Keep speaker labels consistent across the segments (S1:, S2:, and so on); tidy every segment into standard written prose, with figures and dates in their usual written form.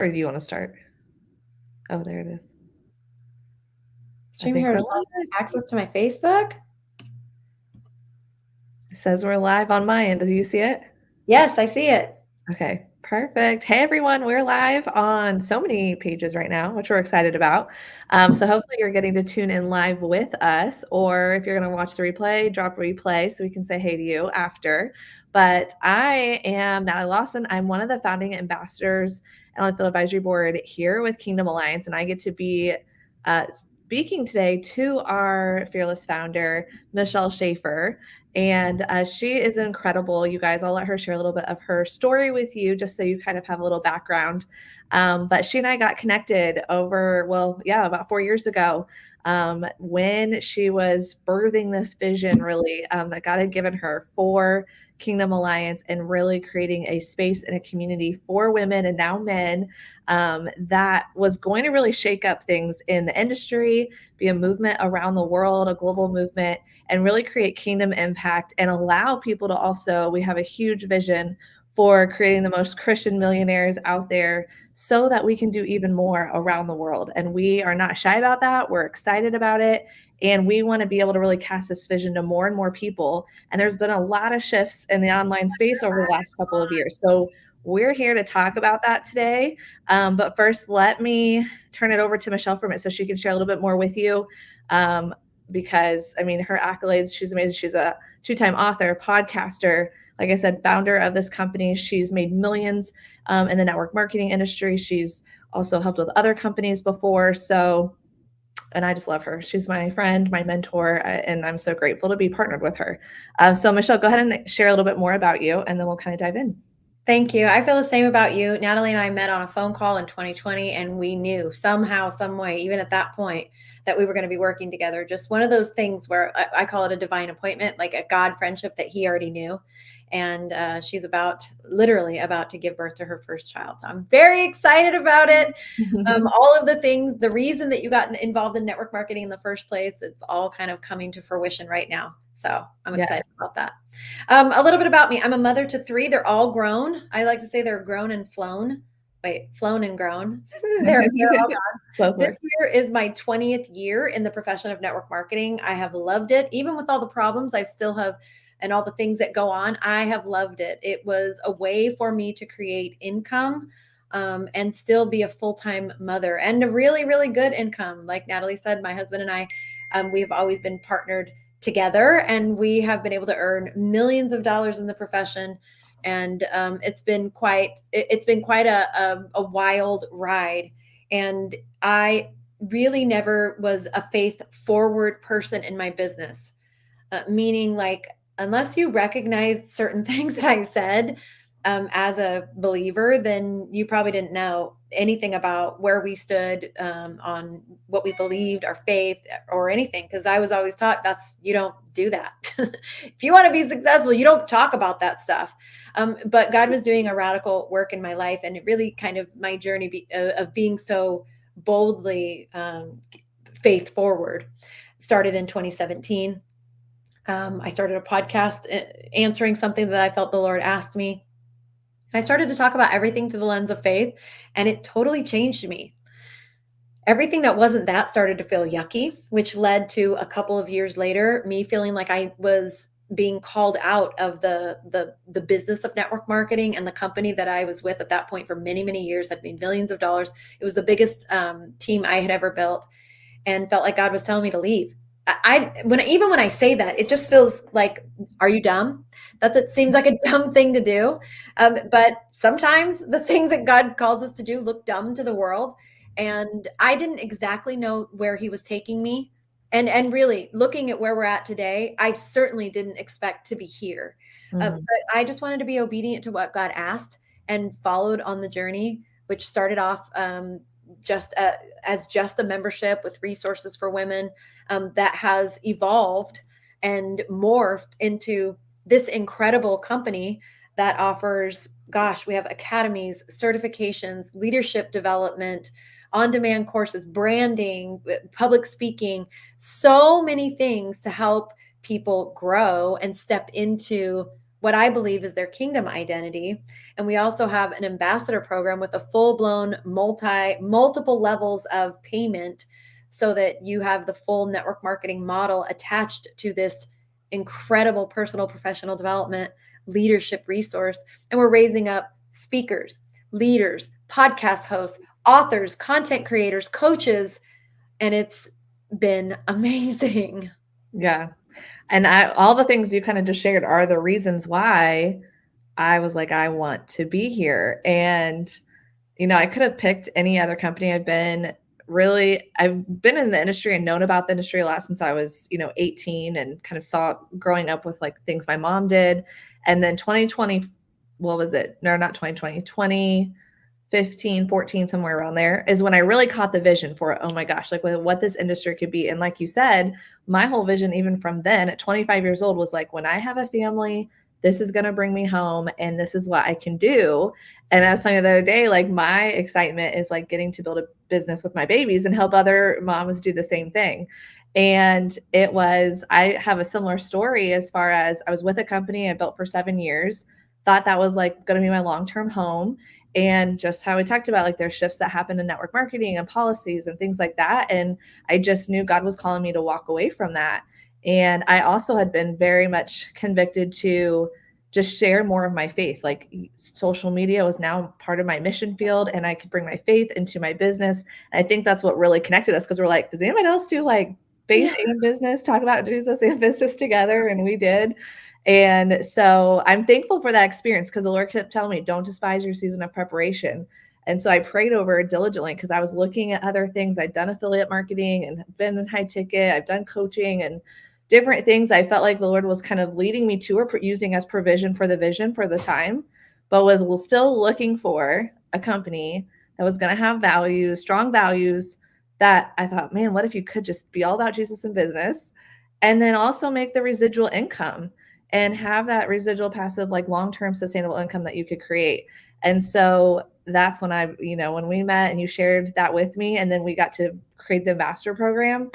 S1: Or do you want to start? Oh, there it is.
S2: Stream here to access to my Facebook.
S1: It says we're live on my end. Do you see it?
S2: Yes, I see it.
S1: Okay, perfect. Hey everyone, we're live on so many pages right now, which we're excited about. So hopefully you're getting to tune in live with us, or if you're going to watch the replay, drop a replay so we can say hey to you after. But I am Natalie Lawson. I'm one of the founding ambassadors on the Field Advisory Board here with Kingdom Alliance, and I get to be speaking today to our fearless founder, Michelle Schaffer. And she is incredible. You guys, I'll let her share a little bit of her story with you just so you kind of have a little background. But she and I got connected about 4 years ago when she was birthing this vision really that God had given her for Kingdom Alliance and really creating a space and a community for women and now men that was going to really shake up things in the industry, be a movement around the world, a global movement, and really create kingdom impact and allow people to also, we have a huge vision for creating the most Christian millionaires out there so that we can do even more around the world. And we are not shy about that. We're excited about it. And we want to be able to really cast this vision to more and more people. And there's been a lot of shifts in the online space over the last couple of years. So we're here to talk about that today. But first, let me turn it over to Michelle for a minute so she can share a little bit more with you. Because I mean, her accolades, she's amazing. She's a 2-time author, podcaster, like I said, founder of this company. She's made millions in the network marketing industry. She's also helped with other companies before. So, and I just love her. She's my friend, my mentor, and I'm so grateful to be partnered with her. So Michelle, go ahead and share a little bit more about you, and then we'll kind of dive in.
S2: Thank you. I feel the same about you. Natalie and I met on a phone call in 2020, and we knew somehow, some way, even at that point, that we were going to be working together. Just one of those things where I call it a divine appointment, like a God friendship that he already knew. And she's literally about to give birth to her first child. So I'm very excited about it. All of the things, the reason that you got involved in network marketing in the first place, it's all kind of coming to fruition right now. So I'm excited about that. A little bit about me. I'm a mother to 3. They're all grown. I like to say they're grown and flown. Wait, flown and grown. they're all gone. This year is my 20th year in the profession of network marketing. I have loved it. Even with all the problems I still have and all the things that go on, I have loved it. It was a way for me to create income and still be a full-time mother and a really, really good income. Like Natalie said, my husband and I, we've always been partnered together, and we have been able to earn millions of dollars in the profession. And it's been quite a wild ride. And I really never was a faith forward person in my business, meaning like, unless you recognize certain things that I said as a believer, then you probably didn't know anything about where we stood on what we believed, our faith, or anything. Because I was always taught you don't do that. If you want to be successful, you don't talk about that stuff. But God was doing a radical work in my life, and it really kind of my journey of being so boldly faith forward started in 2017. I started a podcast answering something that I felt the Lord asked me. And I started to talk about everything through the lens of faith, and it totally changed me. Everything that wasn't that started to feel yucky, which led to a couple of years later, me feeling like I was being called out of the business of network marketing, and the company that I was with at that point for many, many years had made millions of dollars. It was the biggest team I had ever built, and felt like God was telling me to leave. Even when I say that, it just feels like, are you dumb? It seems like a dumb thing to do. But sometimes the things that God calls us to do look dumb to the world. And I didn't exactly know where he was taking me. And really looking at where we're at today, I certainly didn't expect to be here. But I just wanted to be obedient to what God asked and followed on the journey, which started off as just a membership with resources for women that has evolved and morphed into this incredible company that offers, we have academies, certifications, leadership development, on-demand courses, branding, public speaking, so many things to help people grow and step into what I believe is their kingdom identity. And we also have an ambassador program with a full-blown multiple levels of payment so that you have the full network marketing model attached to this incredible personal professional development leadership resource. And we're raising up speakers, leaders, podcast hosts, authors, content creators, coaches, and it's been amazing.
S1: Yeah. And all the things you kind of just shared are the reasons why I was like, I want to be here. And, I could have picked any other company. I've been in the industry and known about the industry a lot since I was, 18, and kind of saw growing up with like things my mom did. And then 2020, what was it? No, not 2020, 2015, 14, somewhere around there is when I really caught the vision for, oh my gosh, like what this industry could be. And like you said, my whole vision, even from then at 25 years old, was like, when I have a family, this is going to bring me home and this is what I can do. And I was telling you the other day, like my excitement is like getting to build a business with my babies and help other moms do the same thing. And I have a similar story as far as I was with a company I built for 7 years, thought that was like going to be my long-term home. And just how we talked about, like there's shifts that happen in network marketing and policies and things like that. And I just knew God was calling me to walk away from that. And I also had been very much convicted to just share more of my faith. Like social media was now part of my mission field, and I could bring my faith into my business. And I think that's what really connected us, because we're like, does anyone else do like faith and business, talk about Jesus and business together? And we did. And so I'm thankful for that experience, because the Lord kept telling me, don't despise your season of preparation. And so I prayed over it diligently, because I was looking at other things. I'd done affiliate marketing and been in high ticket. I've done coaching and different things I felt like the Lord was kind of leading me to, or using as provision for the vision for the time, but was still looking for a company that was going to have values, strong values, that I thought, man, what if you could just be all about Jesus in business and then also make the residual income and have that residual passive, like long-term sustainable income that you could create. And so that's when when we met and you shared that with me, and then we got to create the ambassador program,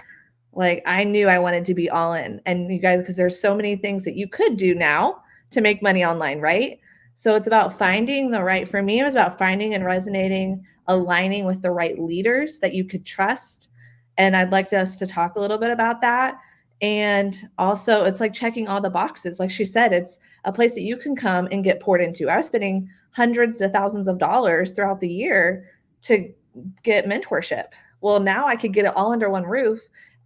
S1: like I knew I wanted to be all in. And you guys, because there's so many things that you could do now to make money online, right? So it's about finding for me, it was about finding and resonating, aligning with the right leaders that you could trust. And I'd like us to talk a little bit about that. And also, it's like checking all the boxes. Like she said, it's a place that you can come and get poured into. I was spending hundreds to thousands of dollars throughout the year to get mentorship. Well, now I could get it all under one roof.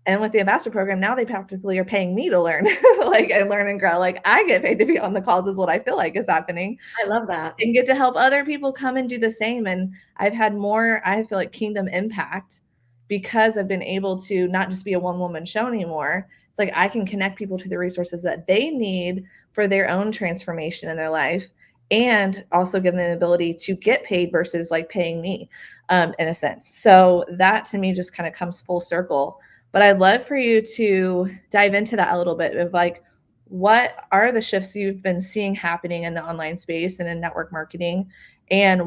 S1: And with the ambassador program, now they practically are paying me to learn, like, and learn and grow. Like I get paid to be on the calls, is what I feel like is happening,
S2: I love that.
S1: and get to help other people come and do the same. And I've had more, I feel like, kingdom impact, because I've been able to not just be a one-woman show anymore. It's like I can connect people to the resources that they need for their own transformation in their life, and also give them the ability to get paid versus like paying me, in a sense. So that to me just kind of comes full circle. But I'd love for you to dive into that a little bit of like, what are the shifts you've been seeing happening in the online space and in network marketing, and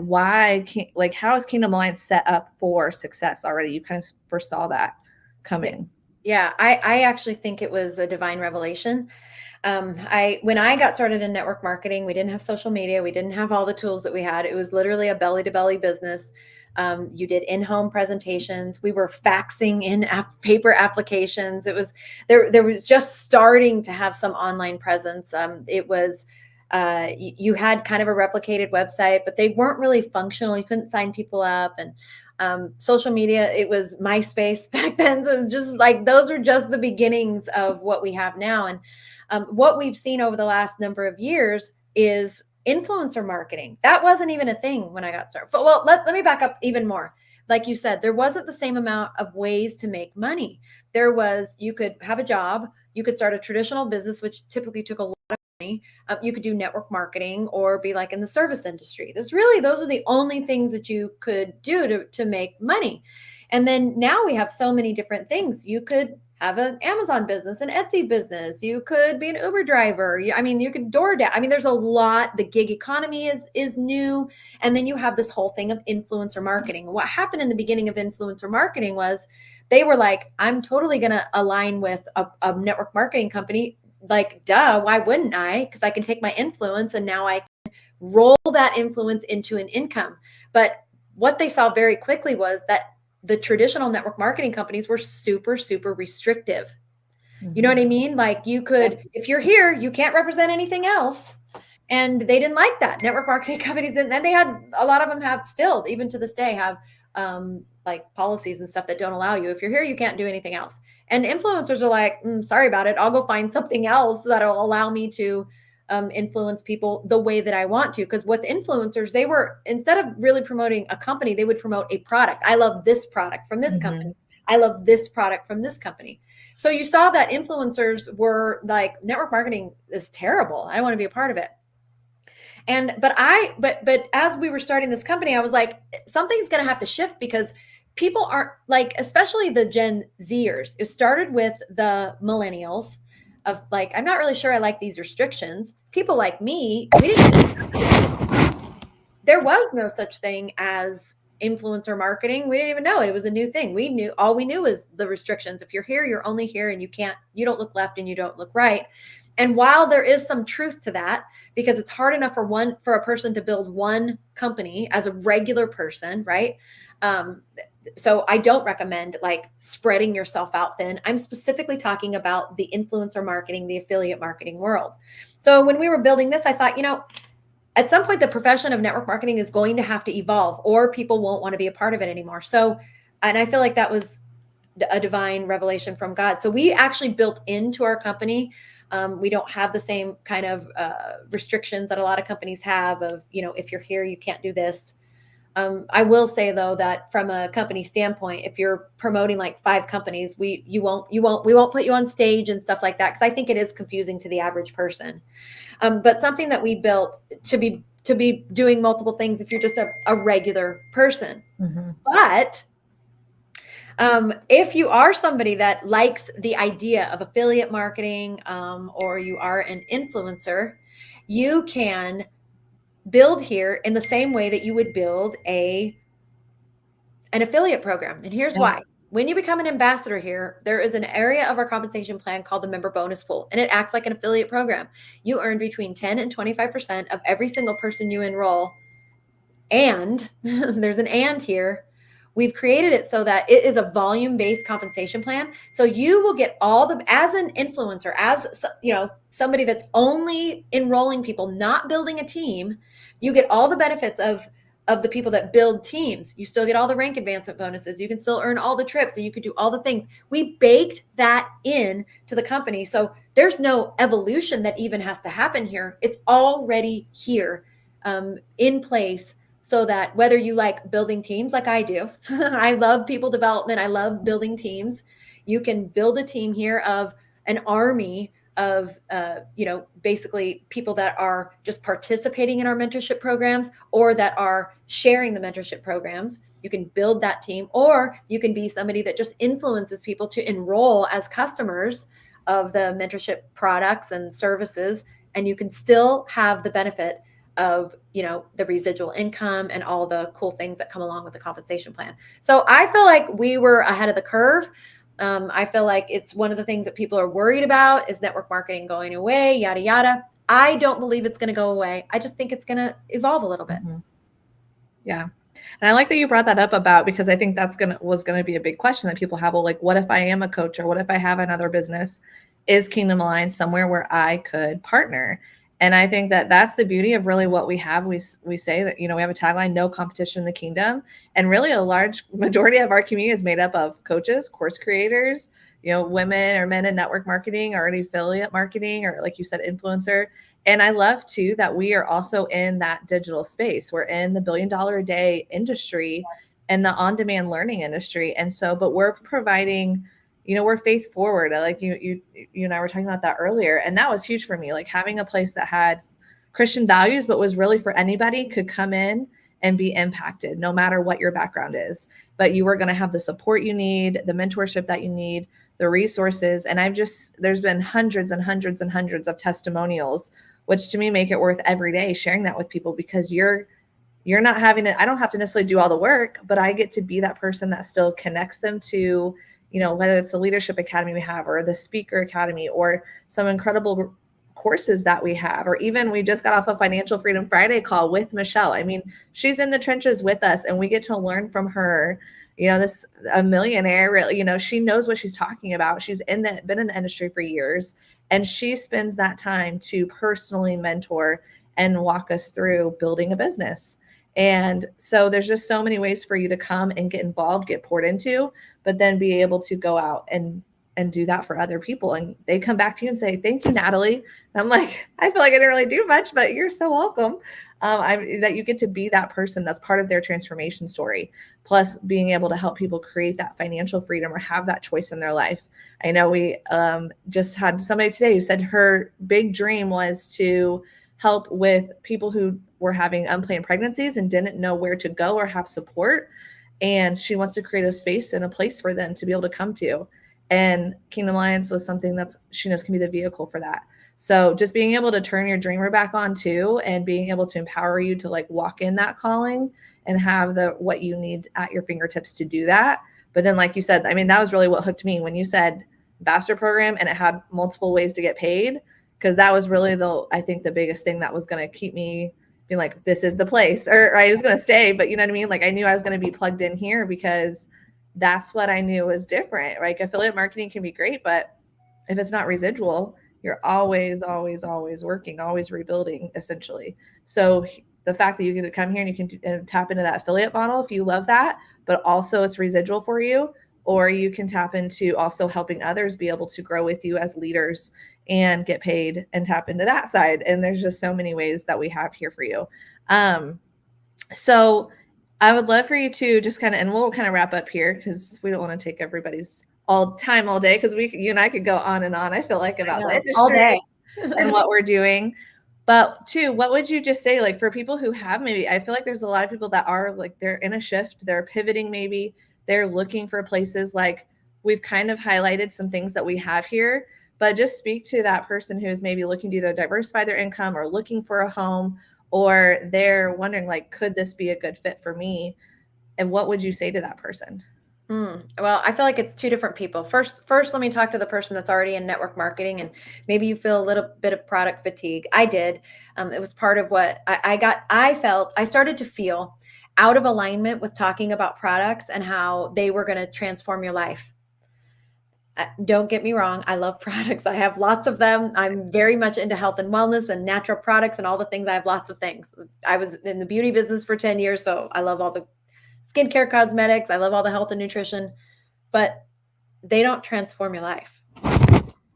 S1: how is Kingdom Alliance set up for success already? You kind of foresaw that coming.
S2: Yeah, I actually think it was a divine revelation. When I got started in network marketing, we didn't have social media. We didn't have all the tools that we had. It was literally a belly to belly business. You did in-home presentations. We were faxing in paper applications. It was there was just starting to have some online presence. It was you had kind of a replicated website, but they weren't really functional. You couldn't sign people up. And social media, it was MySpace back then. So it was just like, those were just the beginnings of what we have now. And what we've seen over the last number of years is influencer marketing. That wasn't even a thing when I got started. Well, let me back up even more. Like you said, there wasn't the same amount of ways to make money. You could have a job, you could start a traditional business, which typically took a lot of money. You could do network marketing or be like in the service industry. Those are the only things that you could do to make money. And then now we have so many different things. You could have an Amazon business, an Etsy business. You could be an Uber driver. You could DoorDash. There's a lot. The gig economy is new. And then you have this whole thing of influencer marketing. What happened in the beginning of influencer marketing was they were like, I'm totally going to align with a network marketing company. like, duh, why wouldn't I? Because I can take my influence and now I roll that influence into an income. But what they saw very quickly was that the traditional network marketing companies were super, super restrictive. You know what I mean? Like, you could, if you're here, you can't represent anything else. And they didn't like that. Network marketing companies, and then they had, a lot of them have still, even to this day, have like policies and stuff that don't allow you. If you're here, you can't do anything else. And influencers are like, sorry about it. I'll go find something else that'll allow me to influence people the way that I want to. Because with influencers, they were, instead of really promoting a company, they would promote a product. I love this product from this company. I love this product from this company. So you saw that influencers were like, network marketing is terrible. I don't want to be a part of it. And but as we were starting this company, I was like, something's going to have to shift, because people aren't like, especially the Gen Zers. It started with the millennials of like, I'm not really sure I like these restrictions. People like me, there was no such thing as influencer marketing. We didn't even know it. It was a new thing. All we knew was the restrictions. If you're here, you're only here, and you don't look left and you don't look right. And while there is some truth to that, because it's hard enough for a person to build one company as a regular person, right? So I don't recommend like spreading yourself out thin. I'm specifically talking about the influencer marketing, the affiliate marketing world. So when we were building this, I thought, at some point the profession of network marketing is going to have to evolve, or people won't want to be a part of it anymore. So, and I feel like that was a divine revelation from God. So we actually built into our company. We don't have the same kind of restrictions that a lot of companies have of, if you're here, you can't do this. I will say though, that from a company standpoint, if you're promoting like 5 companies, we won't put you on stage and stuff like that, because I think it is confusing to the average person. But something that we built to be doing multiple things if you're just a regular person. But if you are somebody that likes the idea of affiliate marketing, or you are an influencer, you can build here in the same way that you would build an affiliate program. And here's why. When you become an ambassador here, there is an area of our compensation plan called the member bonus pool, and it acts like an affiliate program. You earn between 10 and 25% of every single person you enroll. And there's an and here. We've created it so that it is a volume-based compensation plan. So you will get as an influencer, as somebody that's only enrolling people, not building a team, you get all the benefits of the people that build teams. You still get all the rank advancement bonuses. You can still earn all the trips, and you could do all the things. We baked that in to the company. So there's no evolution that even has to happen here. It's already here, in place. So that whether you like building teams like I do, I love people development, I love building teams. You can build a team here of an army of, basically people that are just participating in our mentorship programs, or that are sharing the mentorship programs. You can build that team, or you can be somebody that just influences people to enroll as customers of the mentorship products and services. And you can still have the benefit of the residual income and all the cool things that come along with the compensation plan. So I feel like we were ahead of the curve. I feel like it's one of the things that people are worried about is network marketing going away, yada yada. I don't believe it's going to go away. I just think it's going to evolve a little bit.
S1: Yeah. And I like that you brought that up about, because I think was going to be a big question that people have. Well, like, what if I am a coach, or what if I have another business? Is Kingdom Alliance somewhere where I could partner? And I think that that's the beauty of really what we have. We say that, we have a tagline, no competition in the kingdom. And really a large majority of our community is made up of coaches, course creators, women or men in network marketing, or affiliate marketing, or like you said, influencer. And I love too that we are also in that digital space. We're in the $1 billion a day industry and the on-demand learning industry. And so, but we're providing, we're faith forward. Like you and I were talking about that earlier. And that was huge for me, like having a place that had Christian values, but was really for anybody could come in and be impacted no matter what your background is. But you were going to have the support you need, the mentorship that you need, the resources. And there's been hundreds and hundreds and hundreds of testimonials, which to me make it worth every day sharing that with people, because you're not having it. I don't have to necessarily do all the work, but I get to be that person that still connects them to, whether it's the leadership academy we have or the speaker academy or some incredible courses that we have, or even we just got off a Financial Freedom Friday call with Michelle. I mean, she's in the trenches with us and we get to learn from her. This a millionaire, really, she knows what she's talking about. She's been in the industry for years, and she spends that time to personally mentor and walk us through building a business. And so there's just so many ways for you to come and get involved, get poured into, but then be able to go out and do that for other people. And they come back to you and say, thank you, Natalie. And I'm like, I feel like I didn't really do much, but you're so welcome. That you get to be that person that's part of their transformation story, plus being able to help people create that financial freedom or have that choice in their life. I know we just had somebody today who said her big dream was to help with people who were having unplanned pregnancies and didn't know where to go or have support. And she wants to create a space and a place for them to be able to come to. And Kingdom Alliance was something that's she knows can be the vehicle for that. So just being able to turn your dreamer back on too, and being able to empower you to like walk in that calling and have what you need at your fingertips to do that. But then, like you said, I mean, that was really what hooked me when you said ambassador program and it had multiple ways to get paid, because that was really I think the biggest thing that was going to keep me being like, this is the place, or I was going to stay. But you know what I mean? Like I knew I was going to be plugged in here because that's what I knew was different. Like affiliate marketing can be great, but if it's not residual, you're always, always, always working, always rebuilding, essentially. So the fact that you get to come here and you can tap into that affiliate model if you love that, but also it's residual for you, or you can tap into also helping others be able to grow with you as leaders and get paid and tap into that side. And there's just so many ways that we have here for you. So I would love for you to just kind of, and we'll kind of wrap up here because we don't want to take everybody's all day, because you and I could go on and on. I feel like about the industry
S2: all day
S1: and what we're doing. But too, what would you just say, like for people who have maybe, I feel like there's a lot of people that are like, they're in a shift, they're pivoting, maybe they're looking for places, like we've kind of highlighted some things that we have here, but just speak to that person who's maybe looking to either diversify their income or looking for a home, or they're wondering like, could this be a good fit for me? And what would you say to that person?
S2: Well, I feel like it's two different people. First, let me talk to the person that's already in network marketing, and maybe you feel a little bit of product fatigue. I did. It was part of what I started to feel out of alignment with talking about products and how they were going to transform your life. Don't get me wrong. I love products. I have lots of them. I'm very much into health and wellness and natural products and all the things. I have lots of things. I was in the beauty business for 10 years, so I love all the skincare, cosmetics. I love all the health and nutrition, but they don't transform your life.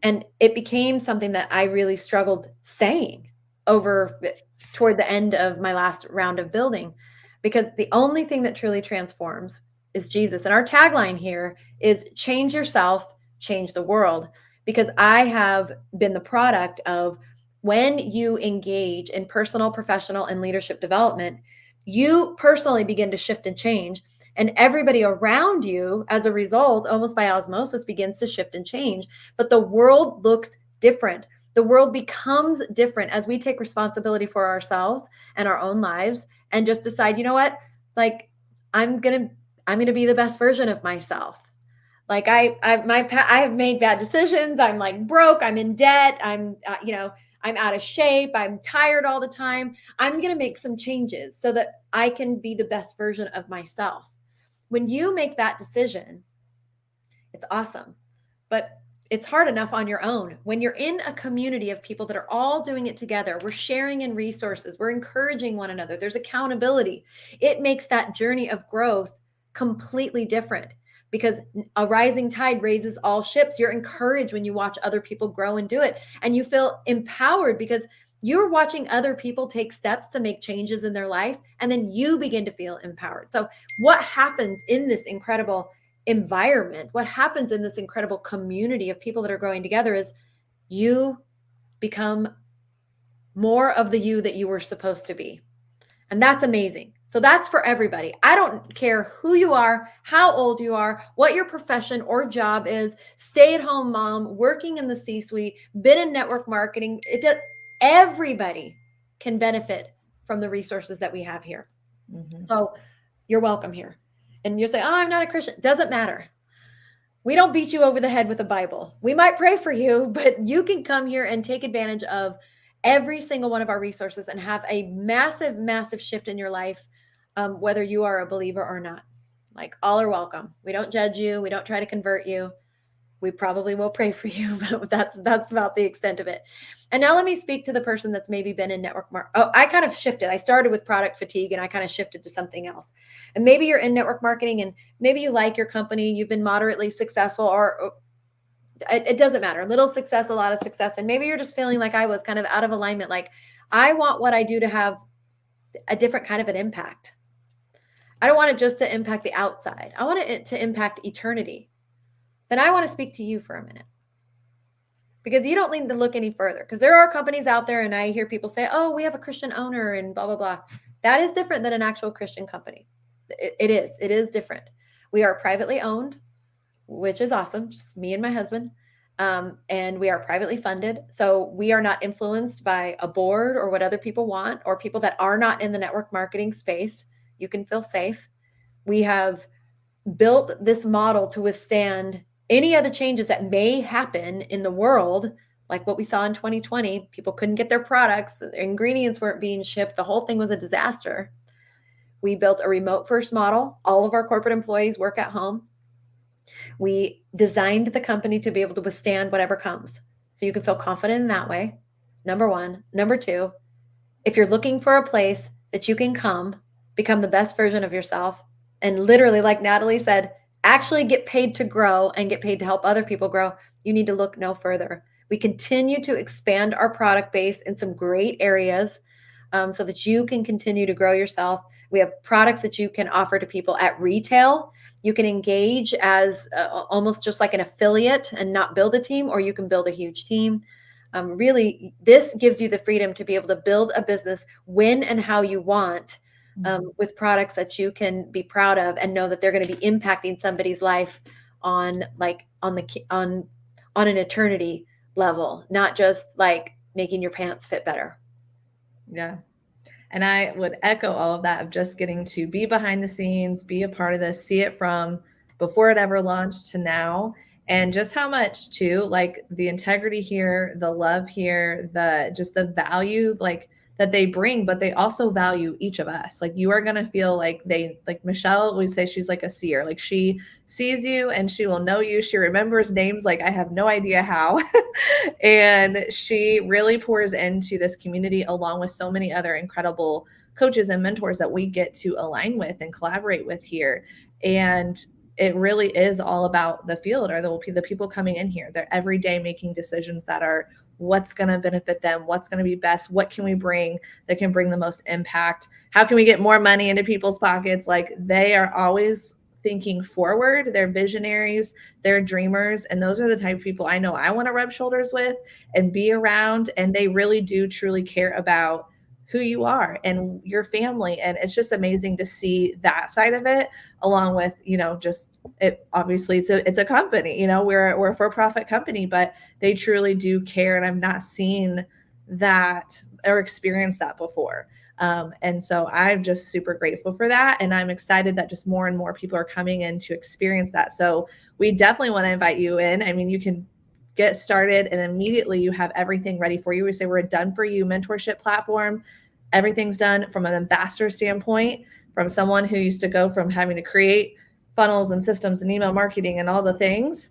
S2: And it became something that I really struggled saying toward the end of my last round of building, because the only thing that truly transforms is Jesus. And our tagline here is change yourself, change the world, because I have been the product of when you engage in personal, professional, and leadership development, you personally begin to shift and change. And everybody around you, as a result, almost by osmosis, begins to shift and change. But the world looks different. The world becomes different as we take responsibility for ourselves and our own lives and just decide, you know what, like I'm gonna be the best version of myself. Like I have made bad decisions. I'm like broke. I'm in debt. I'm out of shape. I'm tired all the time. I'm going to make some changes so that I can be the best version of myself. When you make that decision, it's awesome, but it's hard enough on your own. When you're in a community of people that are all doing it together, we're sharing in resources, we're encouraging one another, there's accountability. It makes that journey of growth completely different, because a rising tide raises all ships. You're encouraged when you watch other people grow and do it, and you feel empowered because you're watching other people take steps to make changes in their life, and then you begin to feel empowered. So what happens in this incredible environment, what happens in this incredible community of people that are growing together is you become more of the you that you were supposed to be. And that's amazing. So that's for everybody. I don't care who you are, how old you are, what your profession or job is, stay-at-home mom, working in the C-suite, been in network marketing. Everybody can benefit from the resources that we have here. Mm-hmm. So you're welcome here. And you'll say, oh, I'm not a Christian. Doesn't matter. We don't beat you over the head with a Bible. We might pray for you, but you can come here and take advantage of every single one of our resources and have a massive, massive shift in your life, whether you are a believer or not. Like, all are welcome. We don't judge you. We don't try to convert you. We probably will pray for you, but that's about the extent of it. And now let me speak to the person that's maybe been in network Oh, I kind of shifted. I started with product fatigue and I kind of shifted to something else. And maybe you're in network marketing and maybe you like your company, you've been moderately successful, or it doesn't matter. Little success, a lot of success. And maybe you're just feeling like I was, kind of out of alignment. Like, I want what I do to have a different kind of an impact. I don't want it just to impact the outside. I want it to impact eternity. Then I want to speak to you for a minute, because you don't need to look any further, because there are companies out there and I hear people say, oh, we have a Christian owner and blah, blah, blah. That is different than an actual Christian company. It is different. We are privately owned, which is awesome. Just me and my husband. And we are privately funded. So we are not influenced by a board or what other people want, or people that are not in the network marketing space. You can feel safe. We have built this model to withstand any of the changes that may happen in the world, like what we saw in 2020. People couldn't get their products, their ingredients weren't being shipped. The whole thing was a disaster. We built a remote first model. All of our corporate employees work at home. We designed the company to be able to withstand whatever comes. So you can feel confident in that way. Number one. Number two, if you're looking for a place that you can come, become the best version of yourself, and literally, like Natalie said, actually get paid to grow and get paid to help other people grow, you need to look no further. We continue to expand our product base in some great areas, so that you can continue to grow yourself. We have products that you can offer to people at retail. You can engage as almost just like an affiliate and not build a team, or you can build a huge team. Really, this gives you the freedom to be able to build a business when and how you want, with products that you can be proud of and know that they're going to be impacting somebody's life on an eternity level, not just like making your pants fit better.
S1: Yeah. And I would echo all of that, of just getting to be behind the scenes, be a part of this, see it from before it ever launched to now. And just how much too, like the integrity here, the love here, the value, like that they bring, but they also value each of us. Like, you are going to feel like like Michelle, we say she's like a seer. Like, she sees you and she will know you. She remembers names like I have no idea how. And she really pours into this community along with so many other incredible coaches and mentors that we get to align with and collaborate with here. And it really is all about the field, or the people coming in here. They're every day making decisions that are what's going to benefit them, what's going to be best, what can we bring that can bring the most impact, how can we get more money into people's pockets. Like, they are always thinking forward. They're visionaries, they're dreamers, and those are the type of people I know I want to rub shoulders with and be around. And they really do truly care about who you are and your family. And it's just amazing to see that side of it, along with, just it. Obviously, it's a company, we're a for-profit company, but they truly do care. And I've not seen that or experienced that before. And so I'm just super grateful for that. And I'm excited that just more and more people are coming in to experience that. So we definitely want to invite you in. I mean, you can get started and immediately you have everything ready for you. We say we're a done for you mentorship platform. Everything's done from an ambassador standpoint, from someone who used to go from having to create funnels and systems and email marketing and all the things.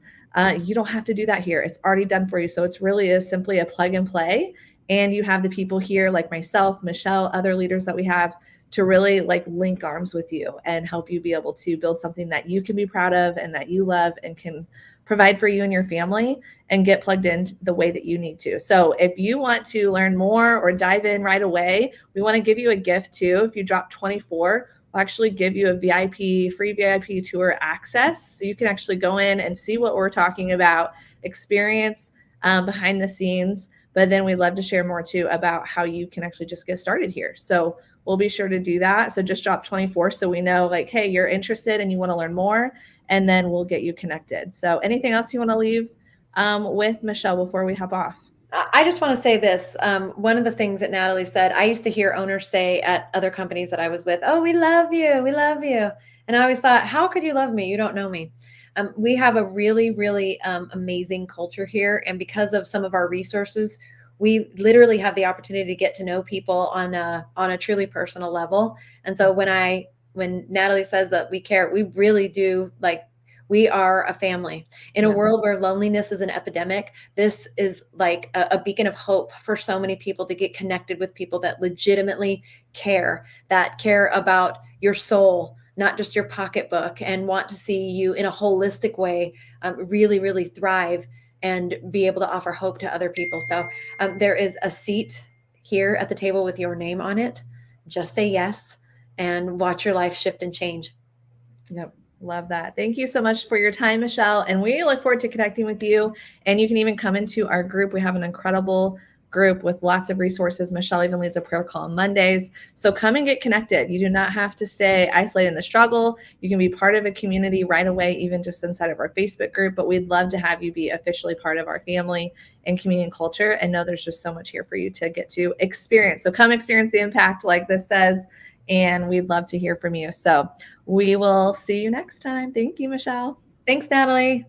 S1: You don't have to do that here. It's already done for you. So it really is simply a plug and play. And you have the people here like myself, Michelle, other leaders that we have, to really like link arms with you and help you be able to build something that you can be proud of and that you love and can provide for you and your family and get plugged in the way that you need to. So if you want to learn more or dive in right away, we want to give you a gift too. If you drop 24, we'll actually give you a free VIP tour access. So you can actually go in and see what we're talking about, experience behind the scenes. But then we'd love to share more too about how you can actually just get started here. So we'll be sure to do that. So just drop 24 so we know like, hey, you're interested and you want to learn more, and then we'll get you connected. So anything else you want to leave with Michelle before we hop off?
S2: I just want to say this. One of the things that Natalie said, I used to hear owners say at other companies that I was with, oh, we love you. We love you. And I always thought, how could you love me? You don't know me. We have a really, really amazing culture here. And because of some of our resources, we literally have the opportunity to get to know people on a truly personal level. And so when Natalie says that we care, we really do. Like, we are a family. In a
S1: Yeah.
S2: world where loneliness is an epidemic, this is like a beacon of hope for so many people to get connected with people that legitimately that care about your soul, not just your pocketbook, and want to see you in a holistic way really, really thrive and be able to offer hope to other people. So there is a seat here at the table with your name on it. Just say yes and watch your life shift and change.
S1: Yep. Love that. Thank you so much for your time, Michelle. And we look forward to connecting with you. And you can even come into our group. We have an incredible group with lots of resources. Michelle even leads a prayer call on Mondays. So come and get connected. You do not have to stay isolated in the struggle. You can be part of a community right away, even just inside of our Facebook group. But we'd love to have you be officially part of our family and community and culture, and know there's just so much here for you to get to experience. So come experience the impact, like this says, and we'd love to hear from you. So we will see you next time. Thank you, Michelle.
S2: Thanks, Natalie.